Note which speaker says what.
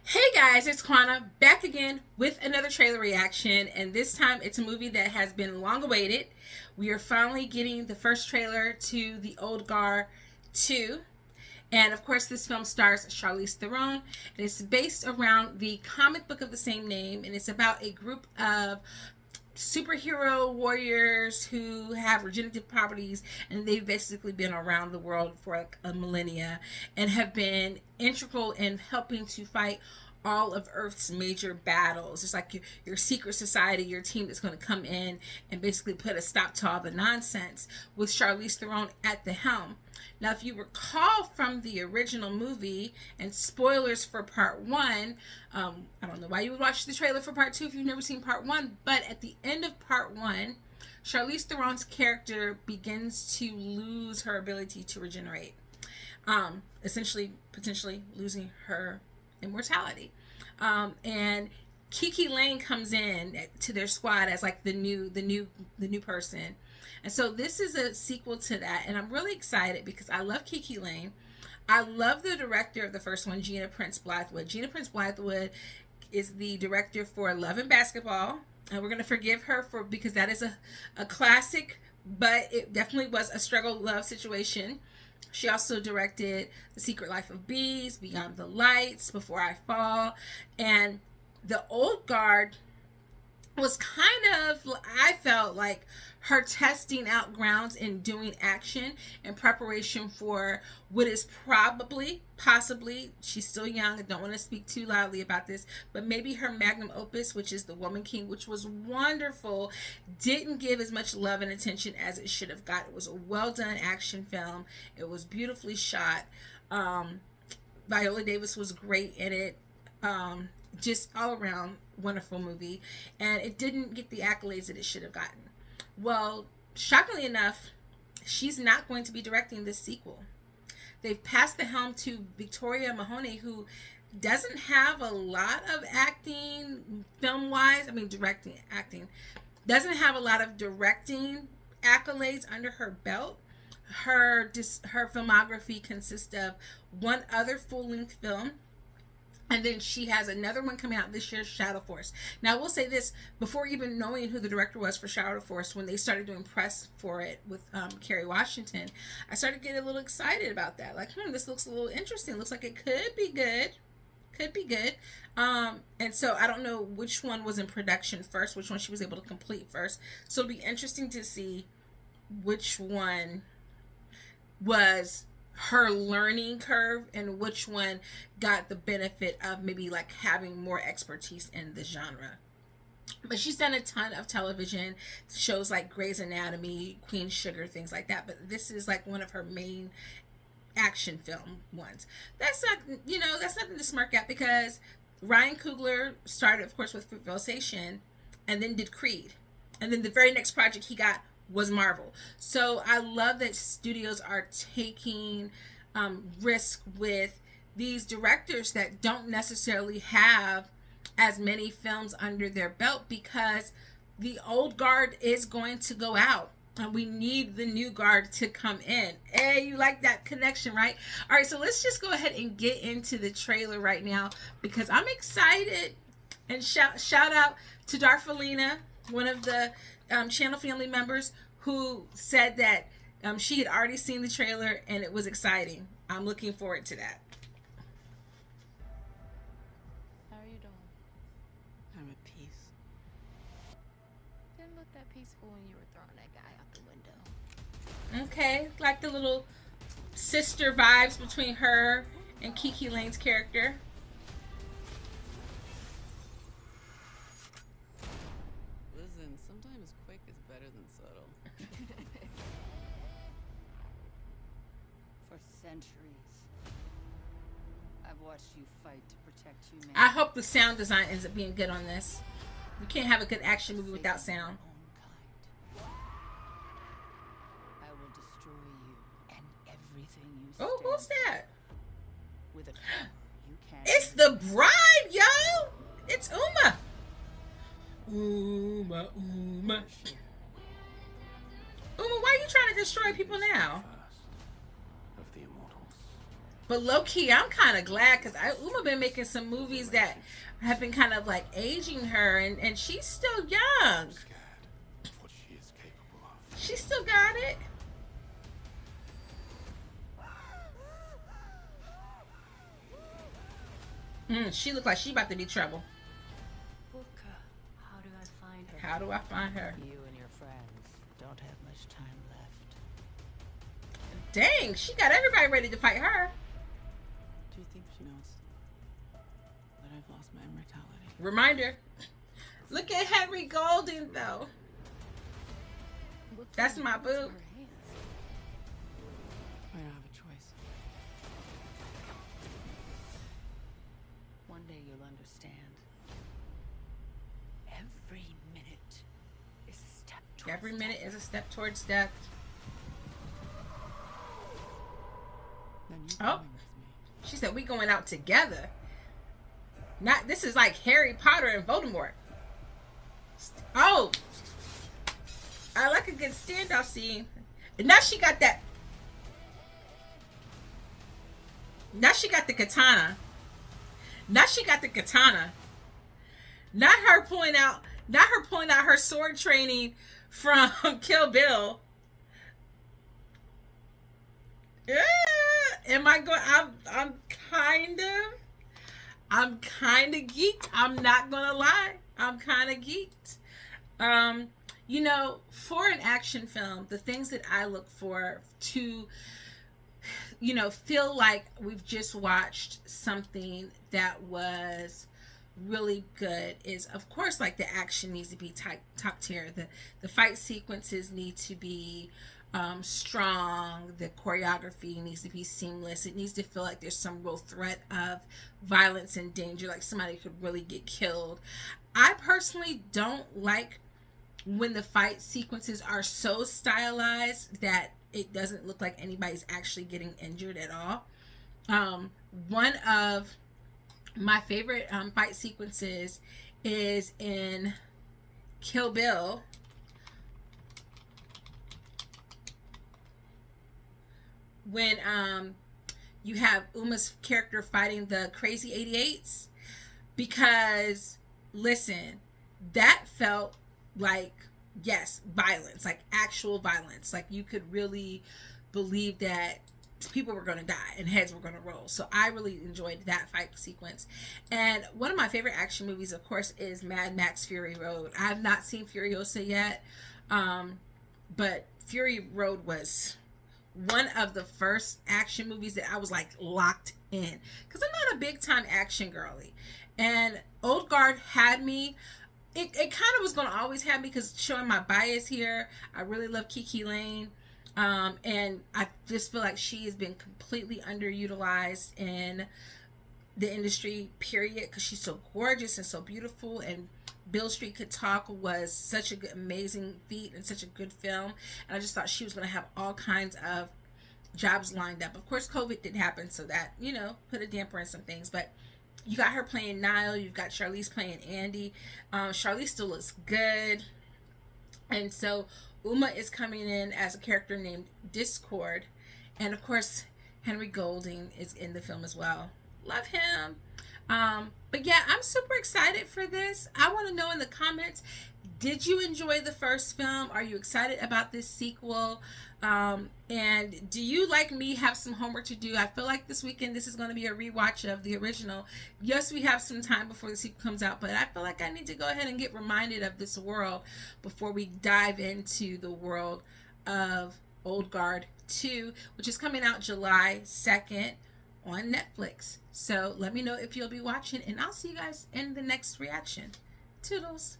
Speaker 1: Hey guys, it's Quana back again with another trailer reaction, and this time it's a movie that has been long awaited. We are finally getting the first trailer to The Old Guard 2. And of course, this film stars Charlize Theron, and it's based around the comic book of the same name, and it's about a group of superhero warriors who have regenerative properties, and they've basically been around the world for like a millennia and have been integral in helping to fight all of Earth's major battles. It's like your secret society, your team that's going to come in and basically put a stop to all the nonsense with Charlize Theron at the helm. Now, if you recall from the original movie, and spoilers for part one, I don't know why you would watch the trailer for part two if you've never seen part one, but at the end of part one, Charlize Theron's character begins to lose her ability to regenerate, essentially, potentially losing her immortality. And Kiki Lane comes in to their squad as like the new person. And so this is a sequel to that, and I'm really excited because I love Kiki Lane. I love the director of the first one, Gina Prince Bythewood. Gina Prince Bythewood is the director for Love and Basketball, and we're going to forgive her for because that is a classic, but it definitely was a struggle love situation. She also directed The Secret Life of Bees, Beyond the Lights, Before I Fall, and The Old Guard was kind of, I felt like, her testing out grounds in doing action in preparation for what is possibly, she's still young, I don't want to speak too loudly about this, but maybe her magnum opus, which is The Woman King, which was wonderful, didn't give as much love and attention as it should have got. It was a well done action film. It was beautifully shot. Viola Davis was great in it. Just all around wonderful movie, and it didn't get the accolades that it should have gotten. Well, shockingly enough, she's not going to be directing this sequel. They've passed the helm to Victoria Mahoney, who doesn't have a lot of acting film-wise. I mean, acting. Doesn't have a lot of directing accolades under her belt. Her filmography consists of one other full-length film, and then she has another one coming out this year, Shadow Force. Now, I will say this, before even knowing who the director was for Shadow Force, when they started doing press for it with Kerry Washington, I started getting a little excited about that. Like, this looks a little interesting. Looks like it could be good. Could be good. And so I don't know which one was in production first, which one she was able to complete first. So it'll be interesting to see which one was her learning curve and which one got the benefit of maybe like having more expertise in the genre. But she's done a ton of television shows like Grey's Anatomy, Queen Sugar, things like that, but this is like one of her main action film ones. That's nothing to smirk at, because Ryan Coogler started, of course, with Fruitvale Station and then did Creed, and then the very next project he got was Marvel. So I love that studios are taking risk with these directors that don't necessarily have as many films under their belt, because the old guard is going to go out and we need the new guard to come in. Hey, you like that connection, right? All right, so let's just go ahead and get into the trailer right now, because I'm excited. And shout out to Darfalina, one of the channel family members, who said that she had already seen the trailer and it was exciting. I'm looking forward to that.
Speaker 2: How are you doing?
Speaker 3: I'm at peace.
Speaker 2: Didn't look that peaceful when you were throwing that guy out the window.
Speaker 1: Okay, like the little sister vibes between her and Kiki Lane's character.
Speaker 3: Listen, sometimes quick is better than subtle.
Speaker 4: For centuries, I've watched you fight to protect humanity.
Speaker 1: I hope the sound design ends up being good on this. You can't have a good action movie without sound.
Speaker 4: I will destroy you and everything you
Speaker 1: Oh, who's that?
Speaker 4: with a power you can't.
Speaker 1: It's the bride, yo! It's Uma. Uma. Uma, why are you trying to destroy people now?
Speaker 5: Of the immortals.
Speaker 1: But low key, I'm kind of glad because Uma been making some movies that have been kind of like aging her, and she's still young.
Speaker 5: What she is capable of.
Speaker 1: She still got it. She look like she about to be trouble.
Speaker 4: Booker, how do I find her?
Speaker 1: How do I find her?
Speaker 4: You and your friends don't have much time left.
Speaker 1: Dang, she got everybody ready to fight her.
Speaker 3: Do you think she knows that I've lost my immortality?
Speaker 1: Reminder. Look at Henry Golden though. That's my boo.
Speaker 3: I don't have a choice.
Speaker 4: One day you'll understand. Every minute is a step towards
Speaker 1: Every minute is a step towards death.
Speaker 3: Then you
Speaker 1: Oh.
Speaker 3: coming with me.
Speaker 1: She said we going out together. Not this is like Harry Potter and Voldemort. Oh, I like a good standoff scene. And now she got that. Now she got the katana. Now she got the katana. Not her pulling out. Not her pulling out her sword training from Kill Bill. Yeah. Am I going? I'm kind of geeked. I'm not gonna lie. I'm kind of geeked. You know, for an action film, the things that I look for to, you know, feel like we've just watched something that was really good is, of course, like the action needs to be top tier. The fight sequences need to be strong. The choreography needs to be seamless. It needs to feel like there's some real threat of violence and danger, like somebody could really get killed. I personally don't like when the fight sequences are so stylized that it doesn't look like anybody's actually getting injured at all. One of my favorite fight sequences is in Kill Bill. When you have Uma's character fighting the crazy 88s, because listen, that felt like, yes, violence, like actual violence. Like you could really believe that people were going to die and heads were going to roll. So I really enjoyed that fight sequence. And one of my favorite action movies, of course, is Mad Max Fury Road. I've not seen Furiosa yet, but Fury Road was one of the first action movies that I was like locked in, because I'm not a big time action girly, and Old Guard had me. It kind of was going to always have me, because showing my bias here, I really love Kiki Lane, and I just feel like she has been completely underutilized in the industry, period, because she's so gorgeous and so beautiful. And Bill Street Could Talk was such a good, amazing feat and such a good film, and I just thought she was going to have all kinds of jobs lined up. Of course, COVID didn't happen, so that, you know, put a damper in some things, but you got her playing Nile, you've got Charlize playing Andy. Charlize still looks good, and so Uma is coming in as a character named Discord, and of course Henry Golding is in the film as well. Love him. But yeah, I'm super excited for this. I want to know in the comments, did you enjoy the first film? Are you excited about this sequel? And do you, like me, have some homework to do? I feel like this weekend this is going to be a rewatch of the original. Yes, we have some time before the sequel comes out, but I feel like I need to go ahead and get reminded of this world before we dive into the world of Old Guard 2, which is coming out July 2nd on Netflix. So let me know if you'll be watching, and I'll see you guys in the next reaction. Toodles.